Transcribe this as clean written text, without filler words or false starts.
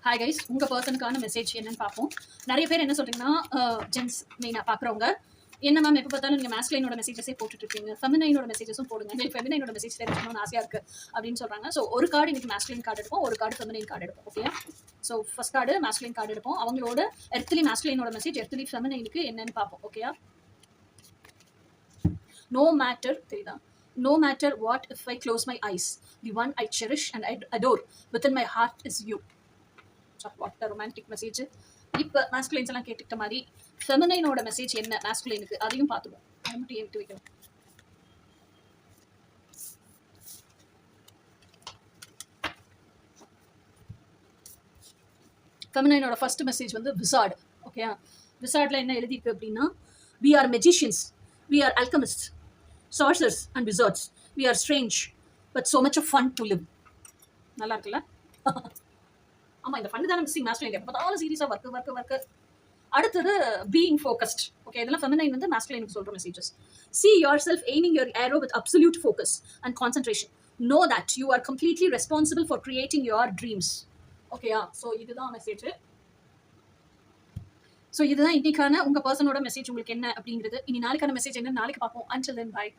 Hi guys, உங்கள் பர்சனுக்கான message என்னன்னு பார்ப்போம். நிறைய பேர் என்ன சொல்கிறீங்கன்னா, ஜென்ஸ் மெயினாக பார்க்குறவங்க என்ன மேம் எப்போ பார்த்தாலும் நீங்கள் மேஸ்குலைனோட மெசேஜஸே போட்டுட்ருக்கீங்க, ஃபெமினைனோட மெசேஜஸும் போடுங்க, எங்களுக்கு ஃபெமினைனோட மெசேஜ் தெரிஞ்சுக்கணும்னு ஆசையாக இருக்குது அப்படின்னு சொல்கிறாங்க. ஸோ ஒரு கார்டு இன்னைக்கு மேஸ்குலைன் கார்டு எடுப்போம், ஒரு கார்டு ஃபெமினைன் கார்டு எடுப்போம். Okay, so first card masculine card எடுப்போம். அவங்களோட எர்த்லி மேஸ்குலைனோட மெசேஜ், எர்த்லி ஃபெமினைனுக்கு என்னன்னு பார்ப்போம். ஓகேயா? நோ மேட்டர், தெரியுதா? No matter what, if I close my eyes, the one I cherish and I adore within my heart is you. So what a romantic message. இப்போ மேஸ்குலைன்ஸ் எல்லாம் கேட்டுக்கிட்ட மாதிரி ஃபெமினைனோட message என்ன மேஸ்குலைனுக்கு அதையும் பார்த்துவோம். அதை மட்டும் எடுத்து வைக்கணும். ஃபெமினைனோட ஃபர்ஸ்ட் மெசேஜ் வந்து விசார்ட். ஓகே, விசார்ட்ல என்ன எழுதியிருக்கு அப்படின்னா, we are magicians, we are alchemists, sorcerers and wizards, we are strange but so much of fun to live. நல்லா இருக்குல்ல? ஆமா, இந்த ஃபன் தான மிஸ்ஸிங் மேஸ்குலைன். எப்போ பார்த்தாலும் சீரியஸாக ஒர்க்கு. அடுத்தது பீயிங் ஃபோக்கஸ்ட். ஓகே, இதெல்லாம் ஃபெமினைன் வந்து மேஸ்குலைனுக்கு சொல்கிற messages. See yourself aiming your arrow with absolute focus and concentration. Know that you are completely responsible for creating your dreams. ஓகேயா? ஸோ இதுதான் மெசேஜ். ஸோ இதுதான் இன்னைக்கான உங்கள் பர்சனோட மெசேஜ். உங்களுக்கு என்ன அப்படிங்கிறது இனி நாளைக்கான மெசேஜ் என்ன நாளைக்கு பார்ப்போம். Until then, bye.